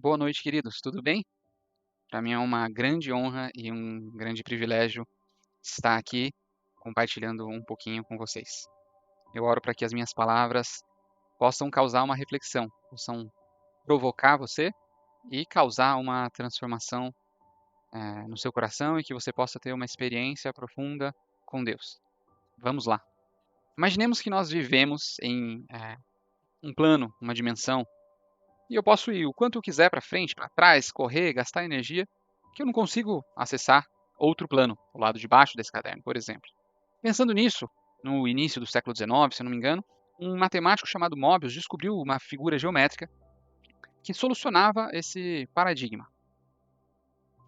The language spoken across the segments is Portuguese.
Boa noite, queridos. Tudo bem? Para mim é uma grande honra e um grande privilégio estar aqui compartilhando um pouquinho com vocês. Eu oro para que as minhas palavras possam causar uma reflexão, possam provocar você e causar uma transformação no seu coração e que você possa ter uma experiência profunda com Deus. Vamos lá. Imaginemos que nós vivemos em um plano, uma dimensão, e eu posso ir o quanto eu quiser para frente, para trás, correr, gastar energia, que eu não consigo acessar outro plano, o lado de baixo desse caderno, por exemplo. Pensando nisso, no início do século XIX, se eu não me engano, um matemático chamado Möbius descobriu uma figura geométrica que solucionava esse paradigma.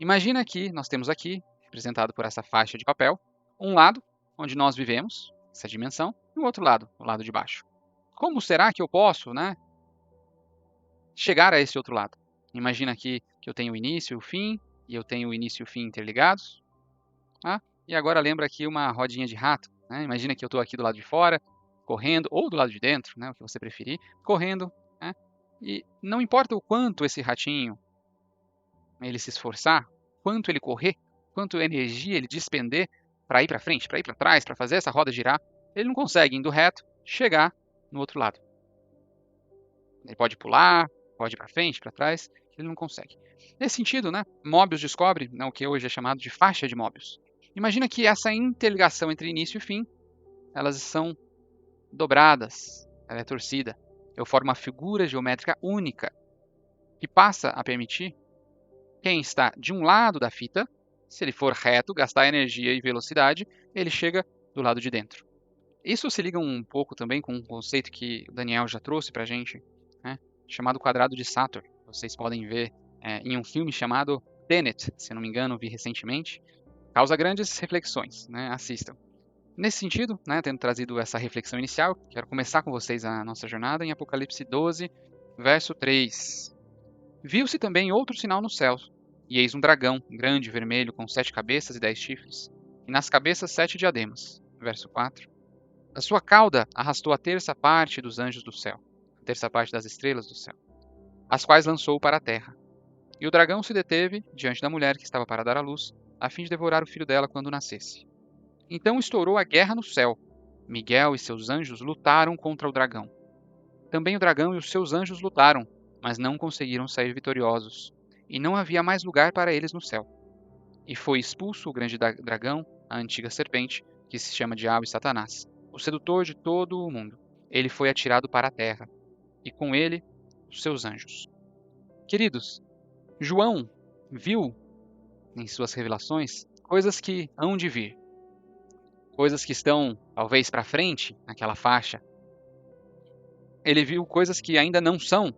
Imagina que nós temos aqui, representado por essa faixa de papel, um lado onde nós vivemos, essa dimensão, e o outro lado, o lado de baixo. Como será que eu posso, chegar a esse outro lado? Imagina aqui que eu tenho o início e o fim, e eu tenho o início e o fim interligados. E agora lembra aqui uma rodinha de rato. Imagina que eu estou aqui do lado de fora, correndo, ou do lado de dentro, o que você preferir, correndo. E não importa o quanto esse ratinho ele se esforçar, quanto ele correr, quanto energia ele despender para ir para frente, para ir para trás, para fazer essa roda girar, ele não consegue, indo reto, chegar no outro lado. Ele pode pular, pode ir para frente, para trás, ele não consegue. Nesse sentido, Möbius descobre o que hoje é chamado de faixa de Möbius. Imagina que essa interligação entre início e fim, elas são dobradas, ela é torcida. Eu formo uma figura geométrica única que passa a permitir quem está de um lado da fita, se ele for reto, gastar energia e velocidade, ele chega do lado de dentro. Isso se liga um pouco também com um conceito que o Daniel já trouxe para a gente, chamado quadrado de Saturn. Vocês podem ver em um filme chamado Tenet, se não me engano, vi recentemente. Causa grandes reflexões, assistam. Nesse sentido, tendo trazido essa reflexão inicial, quero começar com vocês a nossa jornada em Apocalipse 12, verso 3. Viu-se também outro sinal no céu, e eis um dragão, grande, vermelho, com 7 cabeças e 10 chifres, e nas cabeças 7 diademas. Verso 4. A sua cauda arrastou a terça parte dos anjos do céu, a terça parte das estrelas do céu, as quais lançou para a terra. E o dragão se deteve diante da mulher que estava para dar à luz, a fim de devorar o filho dela quando nascesse. Então estourou a guerra no céu. Miguel e seus anjos lutaram contra o dragão. Também o dragão e os seus anjos lutaram, mas não conseguiram sair vitoriosos. E não havia mais lugar para eles no céu. E foi expulso o grande dragão, a antiga serpente, que se chama Diabo e Satanás, o sedutor de todo o mundo. Ele foi atirado para a terra, e com ele os seus anjos. Queridos, João viu em suas revelações coisas que hão de vir. Coisas que estão, talvez, para frente, naquela faixa. Ele viu coisas que ainda não são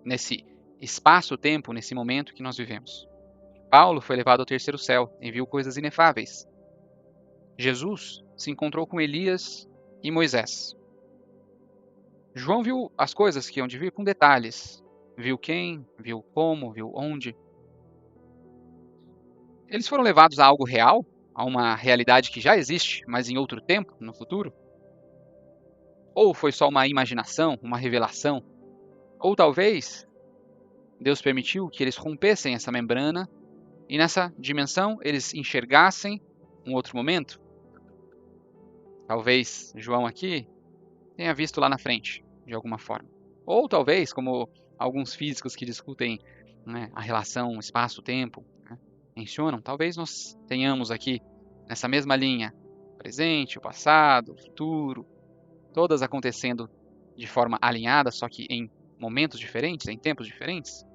nesse espaço-tempo, nesse momento que nós vivemos. Paulo foi levado ao terceiro céu e viu coisas inefáveis. Jesus se encontrou com Elias e Moisés. João viu as coisas que hão de vir com detalhes. Viu quem, viu como, viu onde. Eles foram levados a algo real, a uma realidade que já existe, mas em outro tempo, no futuro? Ou foi só uma imaginação, uma revelação? Ou talvez Deus permitiu que eles rompessem essa membrana e nessa dimensão eles enxergassem um outro momento? Talvez João aqui tenha visto lá na frente, de alguma forma. Ou talvez, como alguns físicos que discutem a relação espaço-tempo mencionam, talvez nós tenhamos aqui nessa mesma linha o presente, o passado, o futuro, todas acontecendo de forma alinhada, só que em momentos diferentes, em tempos diferentes?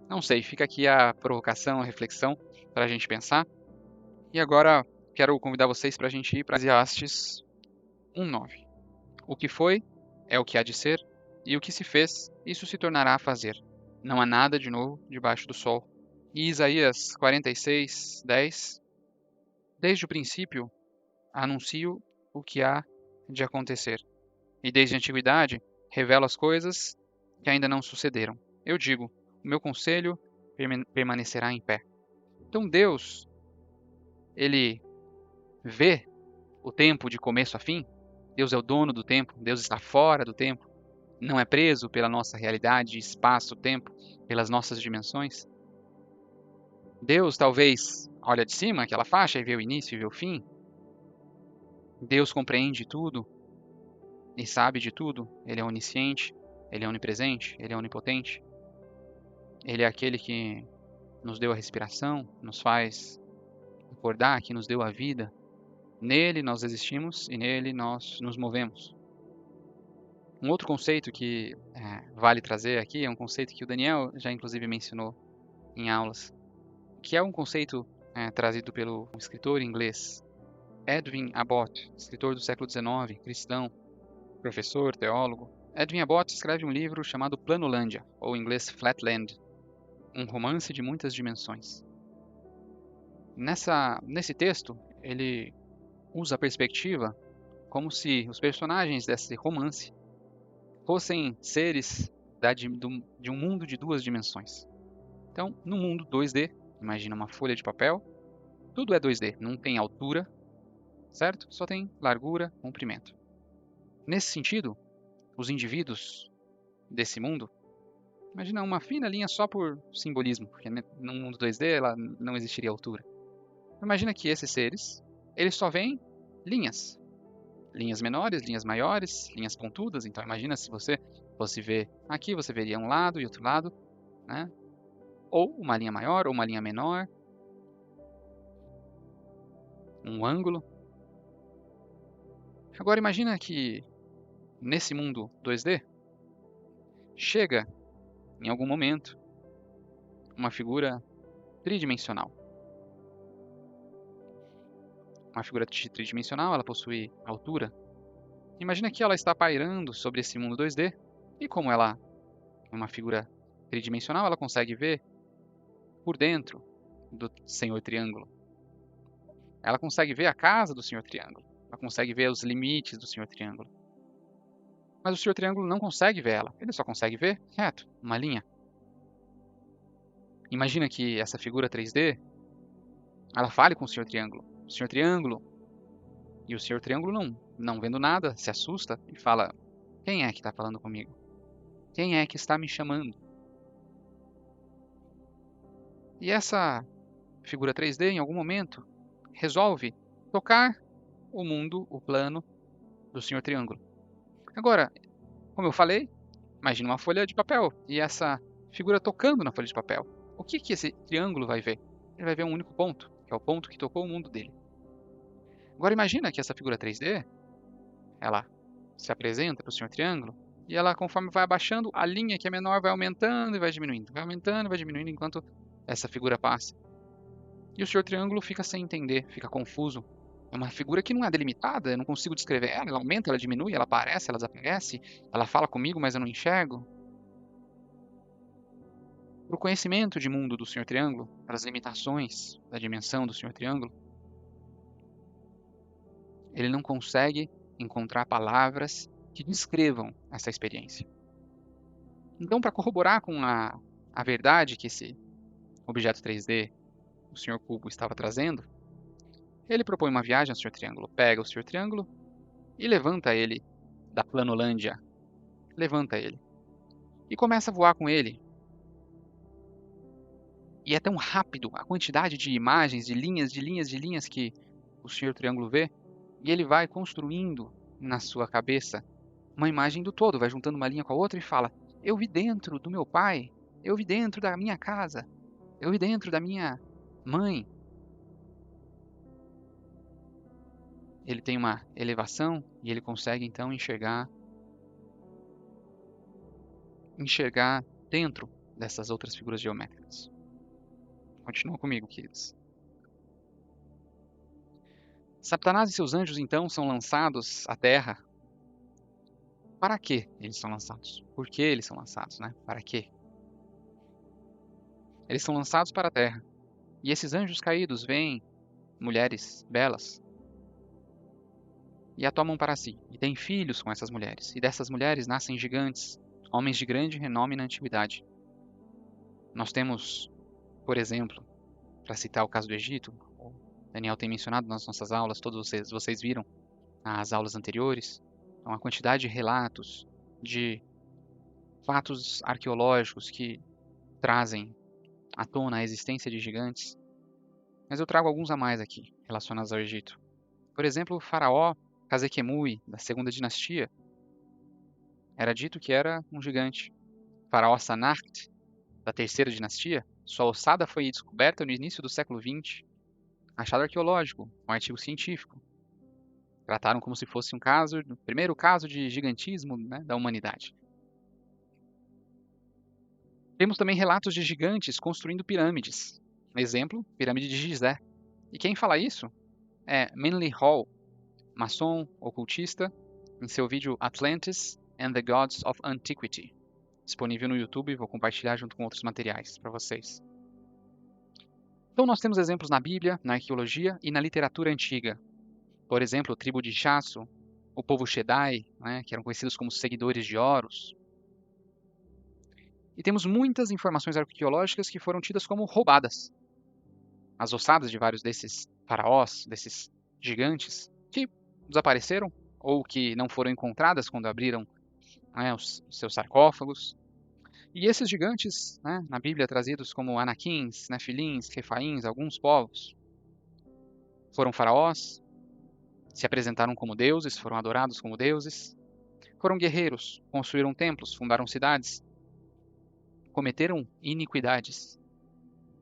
Não sei, fica aqui a provocação, a reflexão para a gente pensar. E agora quero convidar vocês para a gente ir para Eclesiastes 1:9. O que foi é o que há de ser, e o que se fez, isso se tornará a fazer. Não há nada de novo debaixo do sol. E Isaías 46:10. Desde o princípio anuncio o que há de acontecer, e desde a antiguidade revelo as coisas que ainda não sucederam. Eu digo, o meu conselho permanecerá em pé. Então Deus, ele vê o tempo de começo a fim. Deus é o dono do tempo, Deus está fora do tempo. não é preso pela nossa realidade, espaço, tempo, pelas nossas dimensões. Deus talvez olha de cima aquela faixa e vê o início e vê o fim. Deus compreende tudo e sabe de tudo. Ele é onisciente, ele é onipresente, ele é onipotente. Ele é aquele que nos deu a respiração, nos faz acordar, que nos deu a vida. Nele nós existimos e nele nós nos movemos. Um outro conceito que vale trazer aqui é um conceito que o Daniel já inclusive mencionou em aulas, que é um conceito trazido pelo escritor inglês Edwin Abbott, escritor do século XIX, cristão, professor, teólogo. Edwin Abbott escreve um livro chamado Planolândia, ou em inglês Flatland, um romance de muitas dimensões. Nesse texto, ele usa a perspectiva como se os personagens desse romance fossem seres de um mundo de duas dimensões. Então, no mundo 2D, imagina uma folha de papel, tudo é 2D, não tem altura, certo? Só tem largura, comprimento. Nesse sentido, os indivíduos desse mundo, imagina uma fina linha só por simbolismo, porque no mundo 2D ela não existiria altura. Imagina que esses seres, eles só veem linhas. Linhas menores, linhas maiores, linhas pontudas. Então imagina se você fosse ver aqui, você veria um lado e outro lado, né? Ou uma linha maior, ou uma linha menor. Um ângulo. Agora imagina que nesse mundo 2D, chega, em algum momento, uma figura tridimensional. Uma figura tridimensional, ela possui altura. Imagina que ela está pairando sobre esse mundo 2D, e como ela é uma figura tridimensional, ela consegue ver por dentro do Senhor Triângulo. Ela consegue ver a casa do Senhor Triângulo. Ela consegue ver os limites do Senhor Triângulo. Mas o Senhor Triângulo não consegue ver ela. Ele só consegue ver reto, uma linha. Imagina que essa figura 3D, ela fale com o Senhor Triângulo. O Senhor Triângulo. E o Senhor Triângulo não vendo nada, se assusta e fala: quem é que está falando comigo? Quem é que está me chamando? E essa figura 3D, em algum momento, resolve tocar o mundo, o plano do Senhor Triângulo. Agora, como eu falei, imagine uma folha de papel e essa figura tocando na folha de papel. O que esse triângulo vai ver? Ele vai ver um único ponto, que é o ponto que tocou o mundo dele. Agora imagina que essa figura 3D, ela se apresenta para o Senhor Triângulo e ela, conforme vai abaixando, a linha que é menor vai aumentando e vai diminuindo. Vai aumentando e vai diminuindo enquanto essa figura passa. E o Senhor Triângulo fica sem entender, fica confuso. É uma figura que não é delimitada, eu não consigo descrever ela. Ela aumenta, ela diminui, ela aparece, ela desaparece. Ela fala comigo, mas eu não enxergo. Para o conhecimento de mundo do Senhor Triângulo, para as limitações da dimensão do Senhor Triângulo, ele não consegue encontrar palavras que descrevam essa experiência. Então, para corroborar com a verdade que esse objeto 3D, o Senhor Cubo, estava trazendo, ele propõe uma viagem ao Senhor Triângulo, pega o Senhor Triângulo e levanta ele da Planolândia. Levanta ele. E começa a voar com ele. E é tão rápido a quantidade de imagens, de linhas que o Senhor Triângulo vê, e ele vai construindo na sua cabeça uma imagem do todo, vai juntando uma linha com a outra e fala: eu vi dentro do meu pai, eu vi dentro da minha casa, eu vi dentro da minha mãe. Ele tem uma elevação e ele consegue então enxergar dentro dessas outras figuras geométricas. Continua comigo, queridos. Satanás e seus anjos então são lançados à terra. Para que eles são lançados? Por que eles são lançados, né? Para quê? Eles são lançados para a terra. E esses anjos caídos veem mulheres belas e a tomam para si. E têm filhos com essas mulheres. E dessas mulheres nascem gigantes, homens de grande renome na antiguidade. Nós temos, por exemplo, para citar o caso do Egito, o Daniel tem mencionado nas nossas aulas, todos vocês viram as aulas anteriores, uma quantidade de relatos de fatos arqueológicos que trazem à tona a existência de gigantes, mas eu trago alguns a mais aqui, relacionados ao Egito. Por exemplo, o faraó Khazekemui, da segunda dinastia, era dito que era um gigante. O faraó Sanakht, da terceira dinastia, sua ossada foi descoberta no início do século XX, achado arqueológico, um artigo científico. Trataram como se fosse um caso, o primeiro caso de gigantismo, né, da humanidade. Temos também relatos de gigantes construindo pirâmides. Exemplo, pirâmide de Gizé. E quem fala isso é Manly Hall, maçom, ocultista, em seu vídeo Atlantis and the Gods of Antiquity, disponível no YouTube, vou compartilhar junto com outros materiais para vocês. Então nós temos exemplos na Bíblia, na arqueologia e na literatura antiga. Por exemplo, a tribo de Chasso, o povo Shaddai, né, que eram conhecidos como seguidores de Horus. E temos muitas informações arqueológicas que foram tidas como roubadas. As ossadas de vários desses faraós, desses gigantes, que desapareceram ou que não foram encontradas quando abriram, né, os seus sarcófagos. E esses gigantes, né, na Bíblia trazidos como Anaquins, Nefilins, Refaíns, alguns povos, foram faraós, se apresentaram como deuses, foram adorados como deuses, foram guerreiros, construíram templos, fundaram cidades, cometeram iniquidades,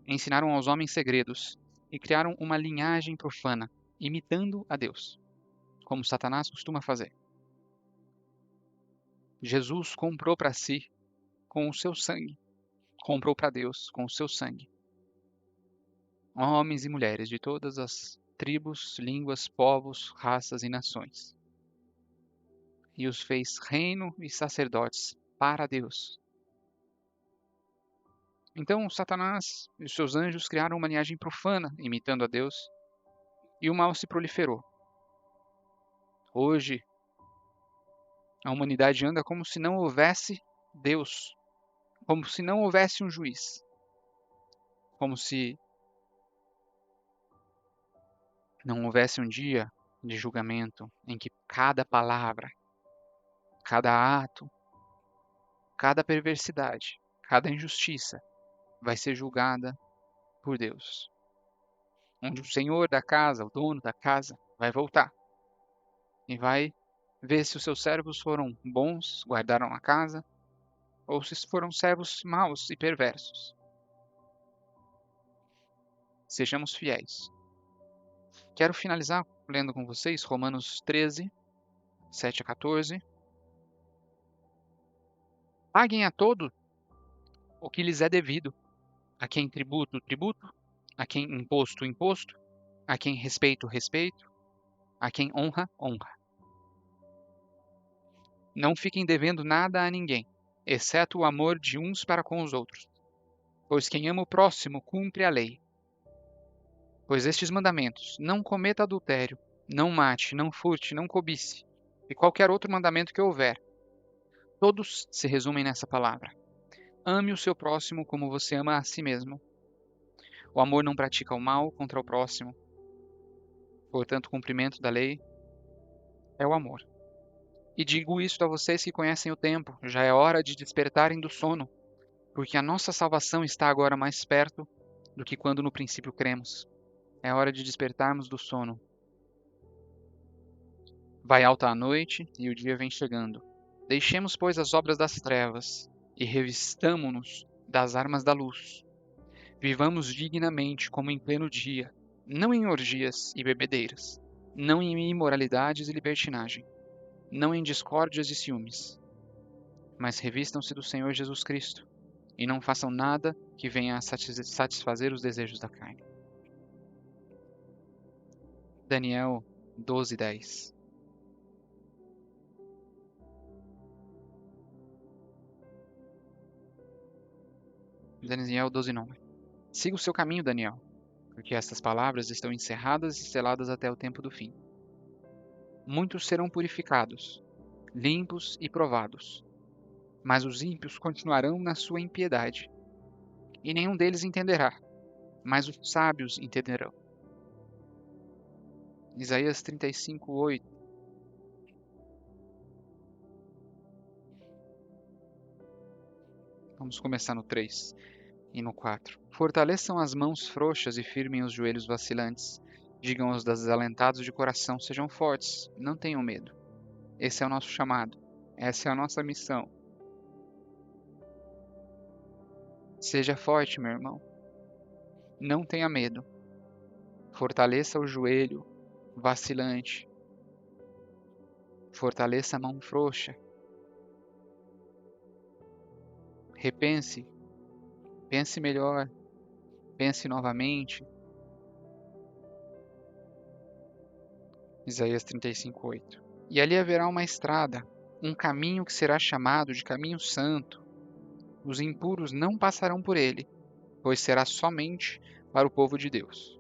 ensinaram aos homens segredos e criaram uma linhagem profana, imitando a Deus, como Satanás costuma fazer. Jesus comprou para si com o seu sangue, comprou para Deus com o seu sangue, homens e mulheres de todas as tribos, línguas, povos, raças e nações, e os fez reino e sacerdotes para Deus. Então Satanás e os seus anjos criaram uma linhagem profana, imitando a Deus, e o mal se proliferou. Hoje, a humanidade anda como se não houvesse Deus, como se não houvesse um juiz, como se não houvesse um dia de julgamento em que cada palavra, cada ato, cada perversidade, cada injustiça vai ser julgada por Deus. Onde o Senhor da casa, o dono da casa, vai voltar e vai ver se os seus servos foram bons, guardaram a casa, ou se foram servos maus e perversos. Sejamos fiéis. Quero finalizar lendo com vocês Romanos 13, 7 a 14. Paguem a todo o que lhes é devido, a quem tributo, tributo, a quem imposto, imposto, a quem respeito, respeito, a quem honra, honra. Não fiquem devendo nada a ninguém, exceto o amor de uns para com os outros. Pois quem ama o próximo cumpre a lei. Pois estes mandamentos, não cometa adultério, não mate, não furte, não cobice, e qualquer outro mandamento que houver, todos se resumem nessa palavra: ame o seu próximo como você ama a si mesmo. O amor não pratica o mal contra o próximo. Portanto, o cumprimento da lei é o amor. E digo isto a vocês que conhecem o tempo, já é hora de despertarem do sono, porque a nossa salvação está agora mais perto do que quando no princípio cremos. É hora de despertarmos do sono. Vai alta a noite e o dia vem chegando. Deixemos, pois, as obras das trevas e revistamo-nos das armas da luz. Vivamos dignamente como em pleno dia, não em orgias e bebedeiras, não em imoralidades e libertinagem, não em discórdias e ciúmes, mas revistam-se do Senhor Jesus Cristo e não façam nada que venha a satisfazer os desejos da carne. Daniel 12:10. Daniel 12:9. Siga o seu caminho, Daniel, porque estas palavras estão encerradas e seladas até o tempo do fim. Muitos serão purificados, limpos e provados, mas os ímpios continuarão na sua impiedade, e nenhum deles entenderá, mas os sábios entenderão. Isaías 35:8. Vamos começar no 3 e no 4. Fortaleçam as mãos frouxas e firmem os joelhos vacilantes. Digam aos desalentados de coração, sejam fortes, não tenham medo. Esse é o nosso chamado. Essa é a nossa missão. Seja forte, meu irmão. Não tenha medo. Fortaleça o joelho vacilante. Fortaleça a mão frouxa. Repense. Pense melhor. Pense novamente. Isaías 35:8. E ali haverá uma estrada, um caminho que será chamado de caminho santo. Os impuros não passarão por ele, pois será somente para o povo de Deus.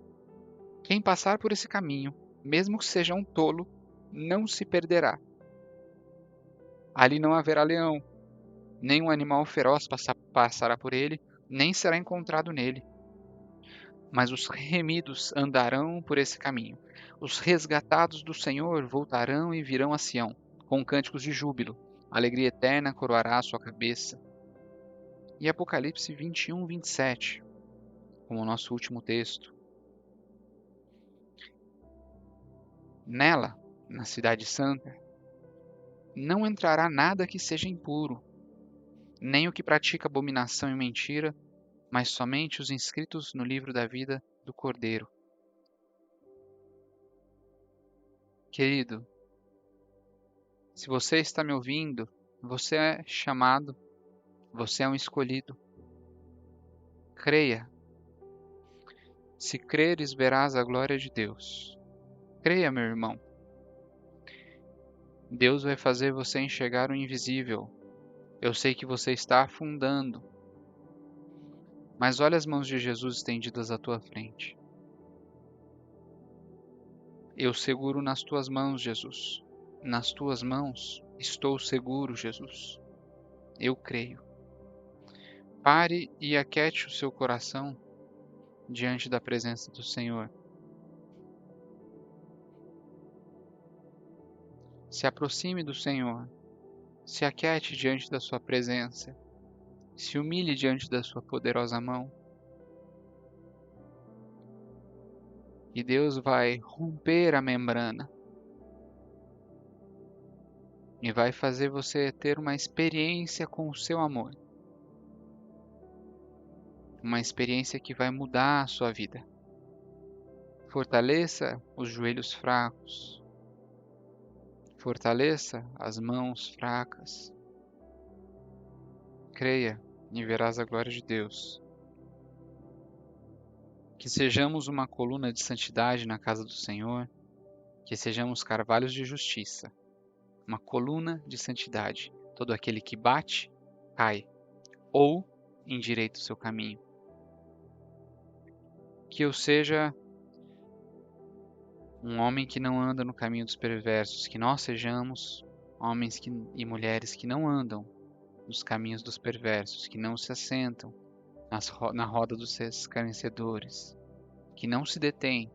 Quem passar por esse caminho, mesmo que seja um tolo, não se perderá. Ali não haverá leão, nem um animal feroz passará por ele, nem será encontrado nele. Mas os remidos andarão por esse caminho. Os resgatados do Senhor voltarão e virão a Sião, com cânticos de júbilo. A alegria eterna coroará a sua cabeça. E Apocalipse 21:27, como o nosso último texto. Nela, na cidade santa, não entrará nada que seja impuro, nem o que pratica abominação e mentira, mas somente os inscritos no livro da vida do Cordeiro. Querido, se você está me ouvindo, você é chamado, você é um escolhido. Creia. Se creres, verás a glória de Deus. Creia, meu irmão. Deus vai fazer você enxergar o invisível. Eu sei que você está afundando, mas olha as mãos de Jesus estendidas à tua frente. Eu seguro nas tuas mãos, Jesus. Nas tuas mãos estou seguro, Jesus. Eu creio. Pare e aquiete o seu coração diante da presença do Senhor. Se aproxime do Senhor. Se aquiete diante da sua presença. Se humilhe diante da sua poderosa mão. E Deus vai romper a membrana. E vai fazer você ter uma experiência com o seu amor. Uma experiência que vai mudar a sua vida. Fortaleça os joelhos fracos. Fortaleça as mãos fracas. Creia e verás a glória de Deus. Que sejamos uma coluna de santidade na casa do Senhor. Que sejamos carvalhos de justiça. Uma coluna de santidade. Todo aquele que bate, cai. Ou endireita o seu caminho. Que eu seja um homem que não anda no caminho dos perversos, que nós sejamos homens e mulheres que não andam nos caminhos dos perversos, que não se assentam na roda dos escarnecedores, que não se detêm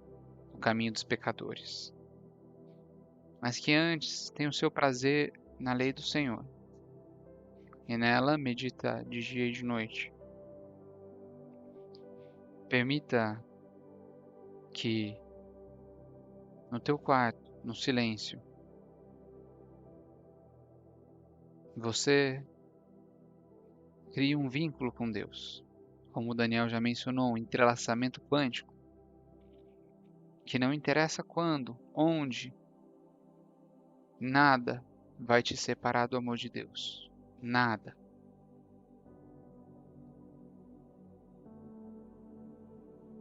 no caminho dos pecadores, mas que antes tenha o seu prazer na lei do Senhor, e nela medita de dia e de noite. Permita que no teu quarto, no silêncio, você crie um vínculo com Deus. Como o Daniel já mencionou, um entrelaçamento quântico, que não interessa quando, onde, nada vai te separar do amor de Deus. Nada.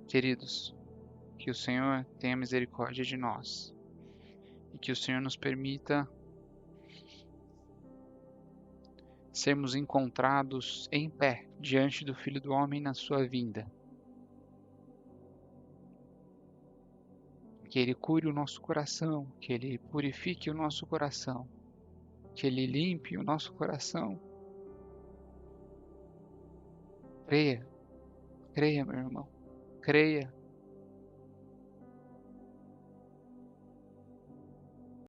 Queridos, que o Senhor tenha misericórdia de nós e que o Senhor nos permita sermos encontrados em pé diante do Filho do Homem na sua vinda. Que Ele cure o nosso coração, que Ele purifique o nosso coração, que Ele limpe o nosso coração. Creia, creia, meu irmão, creia